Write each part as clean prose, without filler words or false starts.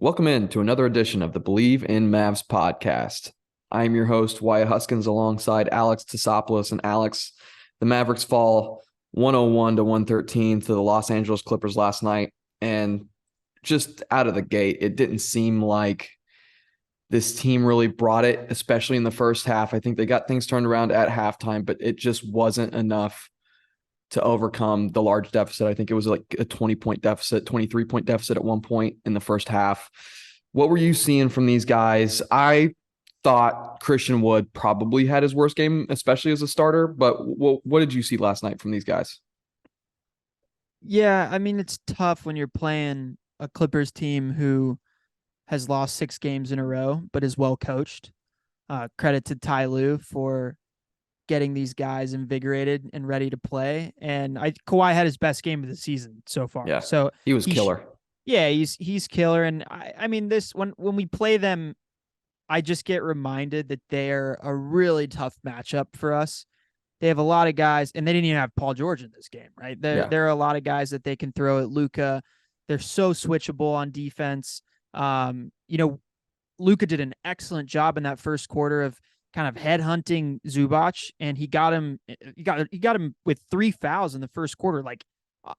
Welcome in to another edition of the Believe in Mavs podcast. I am your host, Wyatt Huskins, alongside Alex Tassopoulos. And Alex, the Mavericks fall 101 to 113 to the Los Angeles Clippers last night. And just out of the gate, it didn't seem like this team really brought it, especially in the first half. I think they got things turned around at halftime, but it just wasn't enough to overcome the large deficit. I think it was like a 20-point deficit, 23-point deficit at one point in the first half. What were you seeing from these guys? I thought Christian Wood probably had his worst game, especially as a starter, but what did you see last night from these guys? Yeah, I mean, it's tough when you're playing a Clippers team who has lost 6 games in a row, but is well coached. Credit to Ty Lue for getting these guys invigorated and ready to play. And Kawhi had his best game of the season so far. Yeah, So he was killer. Yeah, he's killer. And I mean, this when we play them, I just get reminded that they're a really tough matchup for us. They have a lot of guys, and they didn't even have Paul George in this game, right? There are a lot of guys that they can throw at Luka. They're so switchable on defense. Luka did an excellent job in that first quarter of kind of headhunting Zubac, and he got him with 3 fouls in the first quarter, like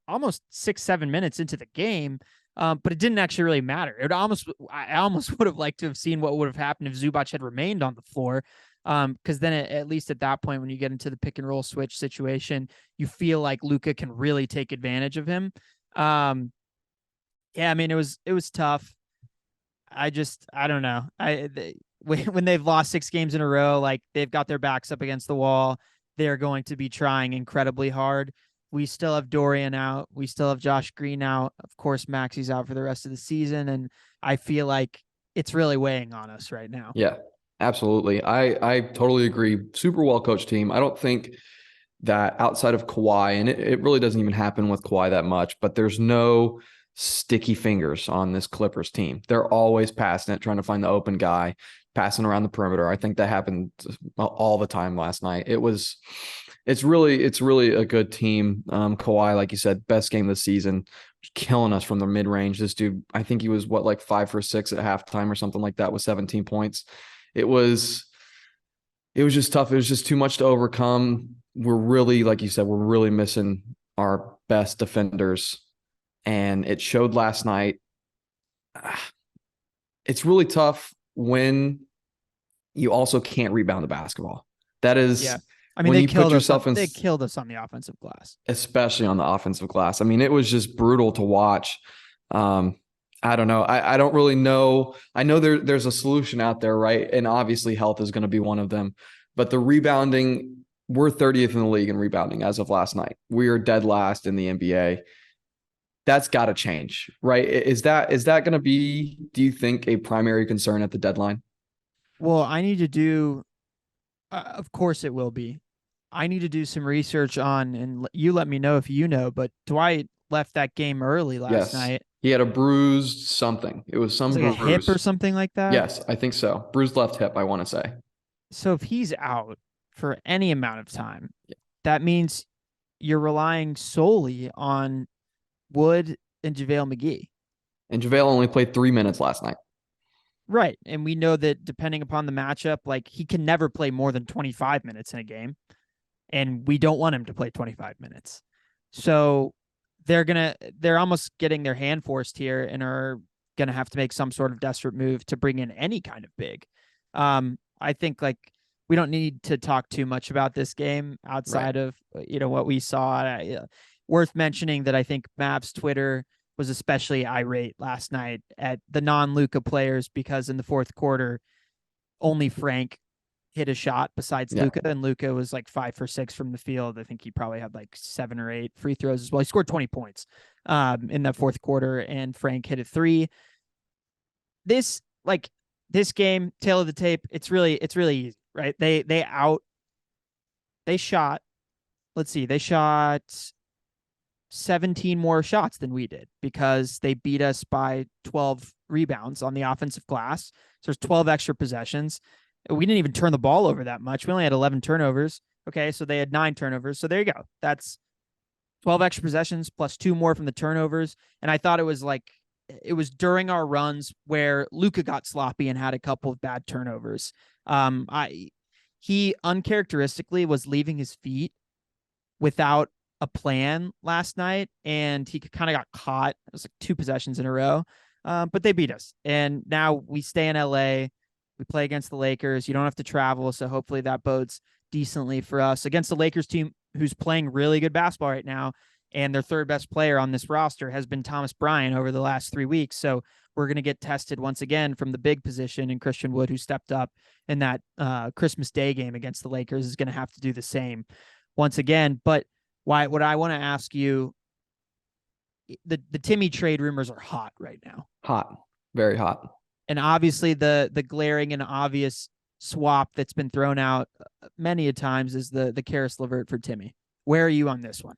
almost 6-7 minutes into the game. But it didn't actually really matter. I almost would have liked to have seen what would have happened if Zubac had remained on the floor. Because then at least at that point, when you get into the pick and roll switch situation, you feel like Luka can really take advantage of him. Yeah, I mean, it was tough. I don't know. When they've lost 6 games in a row, like they've got their backs up against the wall, they're going to be trying incredibly hard. We still have Dorian out. We still have Josh Green out. Of course, Maxi's out for the rest of the season. And I feel like it's really weighing on us right now. Yeah, absolutely. I totally agree. Super well coached team. I don't think that outside of Kawhi, and it really doesn't even happen with Kawhi that much, but there's no sticky fingers on this Clippers team. They're always passing it, trying to find the open guy, passing around the perimeter. I think that happened all the time last night. It's really a good team. Kawhi, like you said, best game of the season, killing us from the mid range. This dude, I think he was like 5 for 6 at halftime or something like that with 17 points. It was just tough. It was just too much to overcome. We're really, like you said, we're really missing our best defenders, and it showed last night. It's really tough when you also can't rebound the basketball. That is, yeah. I mean, when you put yourself in, they killed us on the offensive glass, especially on the offensive glass. I mean, it was just brutal to watch. I don't know. I don't really know. I know there's a solution out there, right? And obviously health is going to be one of them. But the rebounding, we're 30th in the league in rebounding as of last night. We are dead last in the NBA. That's got to change, right? Is that going to be, do you think, a primary concern at the deadline? Well, I need to do, of course it will be. I need to do some research on, and you let me know if you know, but Dwight left that game early last night. He had a bruised something. It was some like bruise. A hip or something like that. Yes, I think so. Bruised left hip, I want to say. So if he's out for any amount of time, that means you're relying solely on Wood and JaVale McGee. And JaVale only played 3 minutes last night. Right. And we know that depending upon the matchup, like he can never play more than 25 minutes in a game. And we don't want him to play 25 minutes. So they're almost getting their hand forced here and are going to have to make some sort of desperate move to bring in any kind of big. I think like we don't need to talk too much about this game outside of, what we saw. Worth mentioning that I think Mavs Twitter was especially irate last night at the non-Luka players because in the fourth quarter, only Frank hit a shot besides Luka, and Luka was like 5 for 6 from the field. I think he probably had like 7 or 8 free throws as well. He scored 20 points in the fourth quarter, and Frank hit a 3. This game, tail of the tape, it's really easy, right? They shot 17 more shots than we did because they beat us by 12 rebounds on the offensive glass. So there's 12 extra possessions. We didn't even turn the ball over that much. We only had 11 turnovers. Okay, so they had 9 turnovers. So there you go. That's 12 extra possessions plus 2 more from the turnovers. And I thought it was like it was during our runs where Luka got sloppy and had a couple of bad turnovers. He uncharacteristically was leaving his feet without a plan last night, and he kind of got caught. It was like 2 possessions in a row, but they beat us. And now we stay in LA. We play against the Lakers. You don't have to travel, so hopefully that bodes decently for us against the Lakers team who's playing really good basketball right now. And their third best player on this roster has been Thomas Bryant over the last 3 weeks. So we're going to get tested once again from the big position, and Christian Wood, who stepped up in that Christmas Day game against the Lakers, is going to have to do the same once again. But what I want to ask you, the Timmy trade rumors are hot right now. Hot, very hot. And obviously the glaring and obvious swap that's been thrown out many a times is the Caris LeVert for Timmy. Where are you on this one?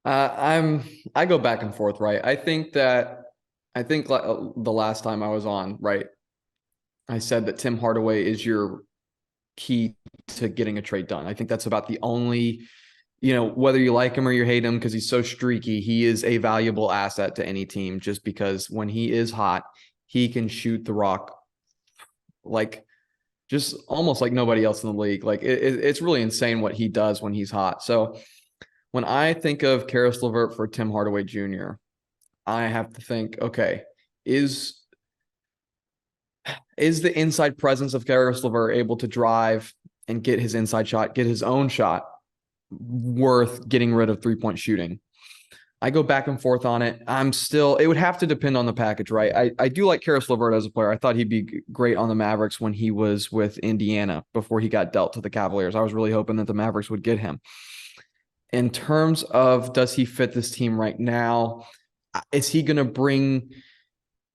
I go back and forth, right? I think like the last time I was on, right, I said that Tim Hardaway is your key to getting a trade done. I think that's about the only, whether you like him or you hate him because he's so streaky, he is a valuable asset to any team just because when he is hot, he can shoot the rock like just almost like nobody else in the league. Like it's really insane what he does when he's hot. So when I think of Caris LeVert for Tim Hardaway Jr., I have to think, okay, is the inside presence of Caris LeVert able to drive and get his inside shot, get his own shot worth getting rid of 3-point shooting? I go back and forth on it. It would have to depend on the package, right? I do like Caris LeVert as a player. I thought he'd be great on the Mavericks when he was with Indiana before he got dealt to the Cavaliers. I was really hoping that the Mavericks would get him. In terms of does he fit this team right now, is he going to bring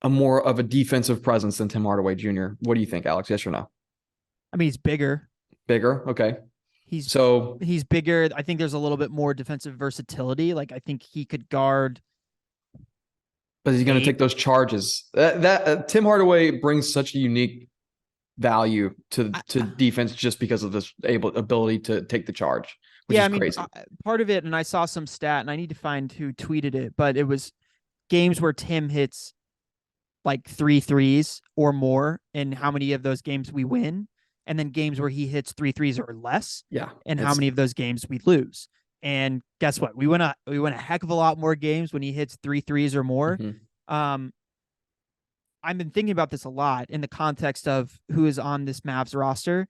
a more of a defensive presence than Tim Hardaway Jr.? What do you think, Alex? Yes or no? I mean, he's bigger. Bigger? Okay. He's bigger. I think there's a little bit more defensive versatility. Like I think he could guard. But he's going to take those charges. Tim Hardaway brings such a unique value to defense just because of this ability to take the charge. Which is crazy. Part of it, and I saw some stat, and I need to find who tweeted it, but it was games where Tim hits like 3 threes or more, and how many of those games we win, and then games where he hits 3 threes or less, and how many of those games we lose. And guess what? We win a heck of a lot more games when he hits 3 threes or more. Mm-hmm. I've been thinking about this a lot in the context of who is on this Mavs roster.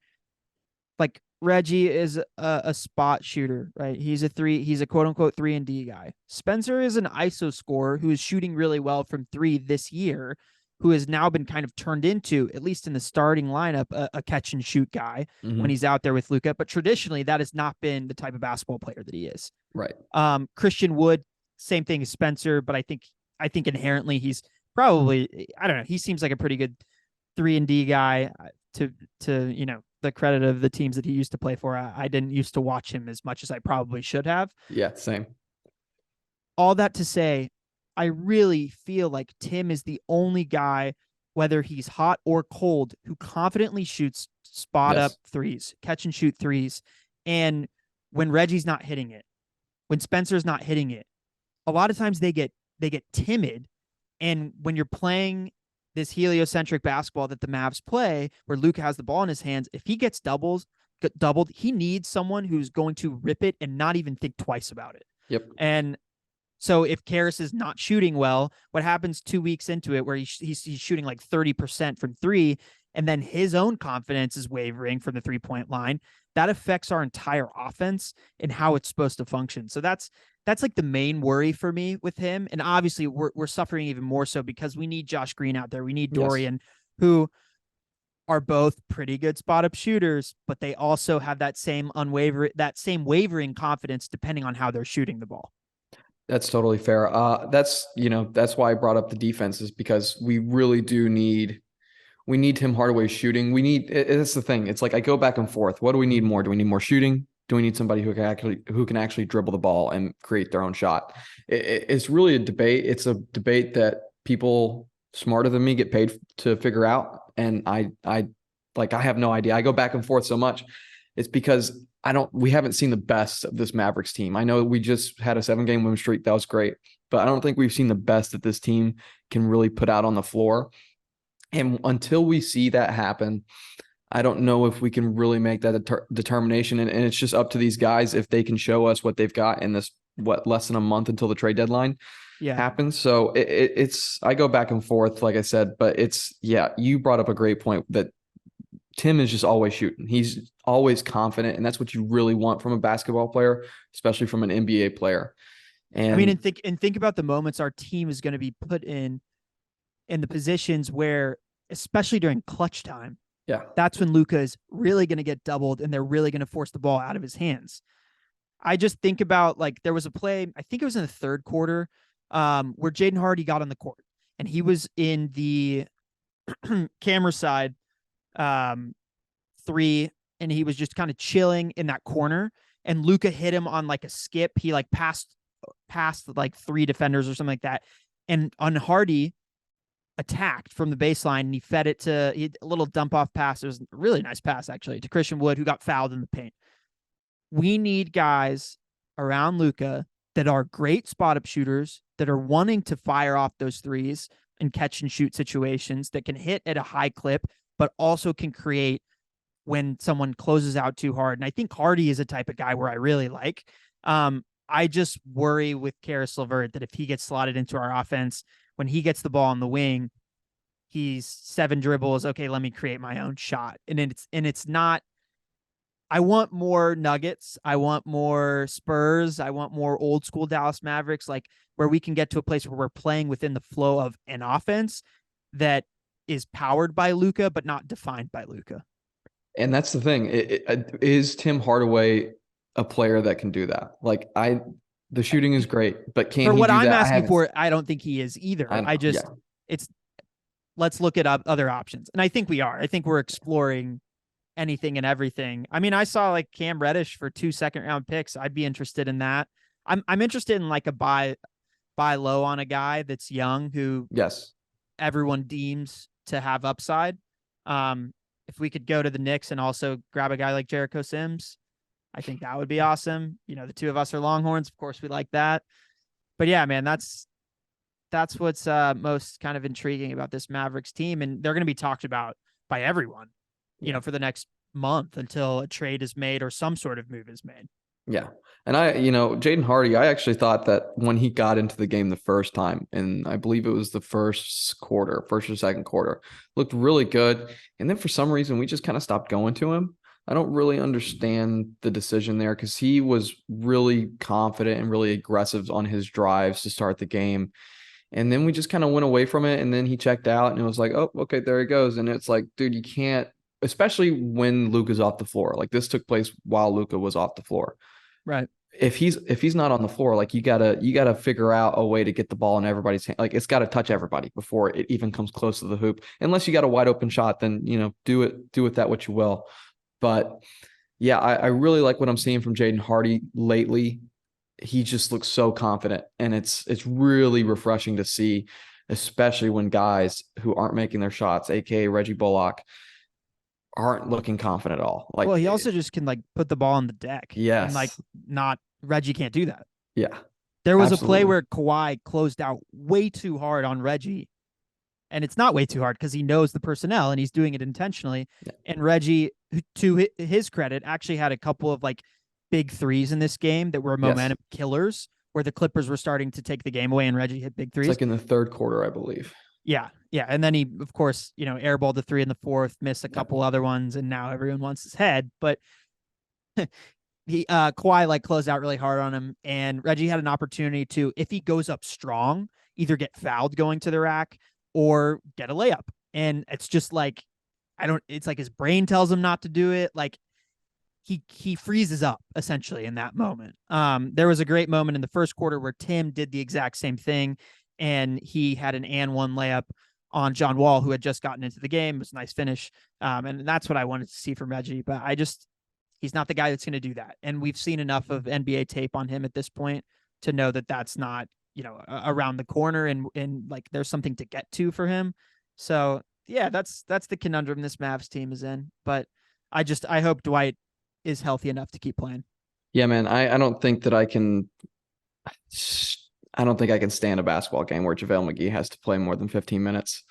Like Reggie is a spot shooter, right? He's a quote unquote 3-and-D guy. Spencer is an ISO scorer who is shooting really well from 3 this year, who has now been kind of turned into, at least in the starting lineup, a catch and shoot guy when he's out there with Luka. But traditionally, that has not been the type of basketball player that he is. Right. Christian Wood, same thing as Spencer, but I think inherently he's probably, I don't know, he seems like a pretty good 3-and-D guy to the credit of the teams that he used to play for. I didn't used to watch him as much as I probably should have. Yeah, same. All that to say, I really feel like Tim is the only guy, whether he's hot or cold, who confidently shoots spot up threes, catch and shoot threes. And when Reggie's not hitting it, when Spencer's not hitting it, a lot of times they get timid. And when you're playing this heliocentric basketball that the Mavs play, where Luka has the ball in his hands, if he gets doubled, he needs someone who's going to rip it and not even think twice about it. Yep. And so if Caris is not shooting well, what happens 2 weeks into it where he's shooting like 30% from 3, and then his own confidence is wavering from the 3-point line, that affects our entire offense and how it's supposed to function. So that's like the main worry for me with him. And obviously we're suffering even more so because we need Josh Green out there. We need Dorian, who are both pretty good spot up shooters, but they also have that same wavering confidence depending on how they're shooting the ball. That's totally fair. That's why I brought up the defenses, because we really do need Tim Hardaway shooting. It's the thing. It's like I go back and forth. What do we need more? Do we need more shooting? Do we need somebody who can actually dribble the ball and create their own shot? It's really a debate. It's a debate that people smarter than me get paid to figure out. And I have no idea. I go back and forth so much. It's because we haven't seen the best of this Mavericks team. I know we just had a 7-game win streak. That was great. but I don't think we've seen the best that this team can really put out on the floor. And until we see that happen, I don't know if we can really make that determination. And it's just up to these guys if they can show us what they've got in this, less than a month until the trade deadline happens. So it's, I go back and forth, like I said, but you brought up a great point that Tim is just always shooting. He's always confident. And that's what you really want from a basketball player, especially from an NBA player. And I mean, think about the moments our team is going to be put in the positions where, especially during clutch time, that's when Luka is really going to get doubled and they're really going to force the ball out of his hands. I just think about, like, there was a play, I think it was in the third quarter, where Jaden Hardy got on the court and he was in the camera side three, and he was just kind of chilling in that corner, and Luka hit him on like a skip. He like passed like three defenders or something like that, and on Hardy attacked from the baseline, and he fed it to a little dump off pass. It was a really nice pass, actually, to Christian Wood, who got fouled in the paint. We need guys around Luka that are great spot up shooters, that are wanting to fire off those threes and catch and shoot situations, that can hit at a high clip, but also can create when someone closes out too hard. And I think Hardy is a type of guy where I really like. I just worry with Caris LeVert that if he gets slotted into our offense, when he gets the ball on the wing, he's 7 dribbles. Okay, let me create my own shot. And it's not, I want more Nuggets. I want more Spurs. I want more old school Dallas Mavericks, like where we can get to a place where we're playing within the flow of an offense that is powered by Luka, but not defined by Luka. And that's the thing. Is Tim Hardaway a player that can do that? Like, the shooting is great, but can he do that? For what I'm asking for, I don't think he is either. Let's look at other options. And I think we are. I think we're exploring anything and everything. I mean, I saw like Cam Reddish for 2 second-round picks. I'd be interested in that. I'm interested in like a buy low on a guy that's young who everyone deems to have upside. If we could go to the Knicks and also grab a guy like Jericho Sims, I think that would be awesome. You know, the two of us are Longhorns. Of course, we like that. But yeah, man, that's what's most kind of intriguing about this Mavericks team. And they're going to be talked about by everyone, you know, for the next month until a trade is made or some sort of move is made. Yeah. And Jaden Hardy, I actually thought that when he got into the game the first time, and I believe it was the first or second quarter, looked really good. And then for some reason, we just kind of stopped going to him. I don't really understand the decision there, because he was really confident and really aggressive on his drives to start the game. And then we just kind of went away from it. And then he checked out and it was like, oh, okay, there he goes. And it's like, dude, you can't, especially when Luka's off the floor. Like, this took place while Luka was off the floor. Right. If he's not on the floor, like, you gotta figure out a way to get the ball in everybody's hand. Like, it's got to touch everybody before it even comes close to the hoop. Unless you got a wide open shot, then, do with that what you will. But yeah, I really like what I'm seeing from Jaden Hardy lately. He just looks so confident, and it's really refreshing to see, especially when guys who aren't making their shots, aka Reggie Bullock, aren't looking confident at all. Like, well, he also just can like put the ball on the deck. Yes. And like, not Reggie can't do that. Yeah. There was a play where Kawhi closed out way too hard on Reggie. And it's not way too hard because he knows the personnel and he's doing it intentionally. Yeah. And Reggie, to his credit, actually had a couple of like big threes in this game that were momentum killers, where the Clippers were starting to take the game away and Reggie hit big threes. It's like in the third quarter, I believe. Yeah. Yeah. And then he, of course, airballed the 3 in the fourth, missed a couple other ones, and now everyone wants his head. But Kawhi like closed out really hard on him, and Reggie had an opportunity to, if he goes up strong, either get fouled going to the rack or get a layup. And it's just like, it's like his brain tells him not to do it. Like, he freezes up essentially in that moment. There was a great moment in the first quarter where Tim did the exact same thing, and he had an and one layup on John Wall, who had just gotten into the game. It was a nice finish. And that's what I wanted to see from Reggie, but he's not the guy that's going to do that. And we've seen enough of NBA tape on him at this point to know that that's not, around the corner, and like there's something to get to for him. So yeah, that's the conundrum this Mavs team is in. But I hope Dwight is healthy enough to keep playing. Yeah, man. I don't think that I can I don't think I can stand a basketball game where JaVale McGee has to play more than 15 minutes.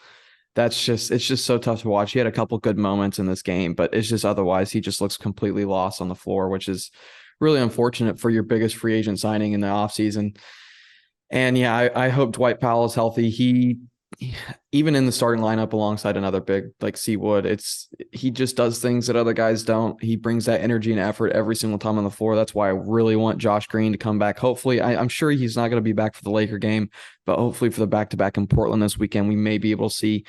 It's just so tough to watch. He had a couple good moments in this game, but it's just otherwise he just looks completely lost on the floor, which is really unfortunate for your biggest free agent signing in the offseason. And yeah, I hope Dwight Powell is healthy. He even in the starting lineup alongside another big like Seawood, he just does things that other guys don't. He brings that energy and effort every single time on the floor. That's why I really want Josh Green to come back. Hopefully, I'm sure he's not going to be back for the Laker game, but hopefully for the back-to-back in Portland this weekend, we may be able to see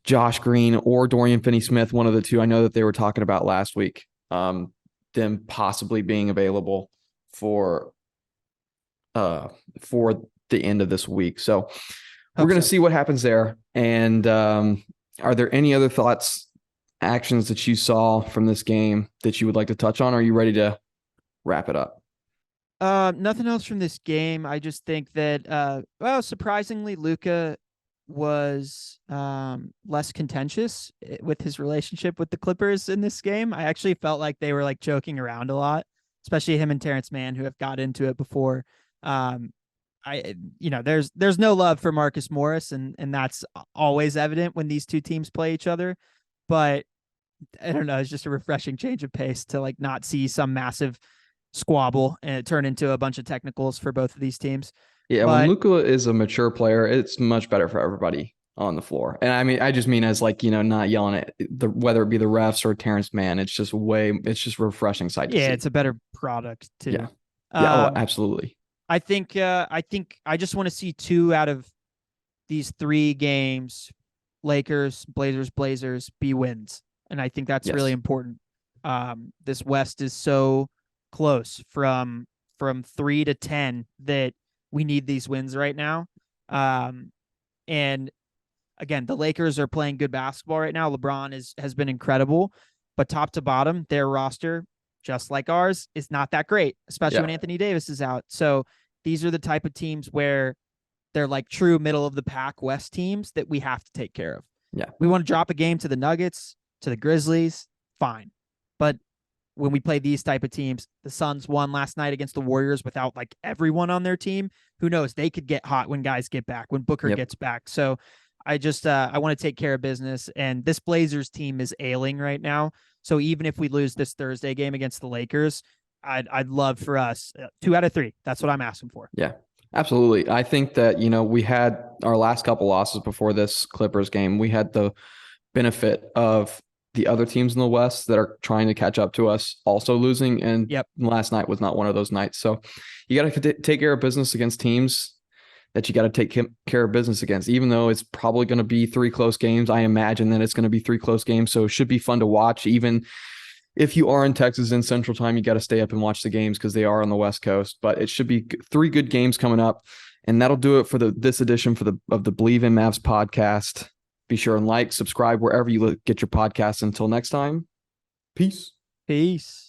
Josh Green or Dorian Finney-Smith, one of the two. I know that they were talking about last week, them possibly being available for the end of this week. So we're going to see what happens there. And are there any other thoughts, actions that you saw from this game that you would like to touch on? Or are you ready to wrap it up? Nothing else from this game. I just think that, surprisingly, Luka was less contentious with his relationship with the Clippers in this game. I actually felt like they were like joking around a lot, especially him and Terrence Mann, who have got into it before. There's no love for Marcus Morris, and that's always evident when these two teams play each other. But I don't know, it's just a refreshing change of pace to like not see some massive squabble and it turn into a bunch of technicals for both of these teams. Yeah, when Luka is a mature player, it's much better for everybody on the floor. And I mean, I just mean as like, not yelling at whether it be the refs or Terrence Mann. It's just refreshing sight to see. Yeah, it's a better product too. Yeah. Absolutely. I think I just want to see 2 out of these 3 games, Lakers, Blazers be wins. And I think that's really important. This West is so close from 3 to 10 that we need these wins right now. And again, the Lakers are playing good basketball right now. LeBron has been incredible, but top to bottom, their roster, just like ours, is not that great, especially when Anthony Davis is out. So these are the type of teams where they're like true middle of the pack West teams that we have to take care of. Yeah. We want to drop a game to the Nuggets, to the Grizzlies, fine. But when we play these type of teams, the Suns won last night against the Warriors without like everyone on their team. Who knows? They could get hot when guys get back, when Booker gets back. So I just, I want to take care of business. And this Blazers team is ailing right now. So even if we lose this Thursday game against the Lakers, I'd love for us 2 out of 3. That's what I'm asking for. Yeah, absolutely. I think that, we had our last couple losses before this Clippers game. We had the benefit of the other teams in the West that are trying to catch up to us also losing. And last night was not one of those nights. So you got to take care of business against teams that you got to take care of business against, even though it's probably going to be 3 close games. I imagine that it's going to be 3 close games. So it should be fun to watch. Even if you are in Texas in Central Time, you got to stay up and watch the games because they are on the West Coast. But it should be 3 good games coming up. And that'll do it for this edition of the Believe in Mavs podcast. Be sure and like, subscribe wherever you get your podcasts. Until next time, peace. Peace.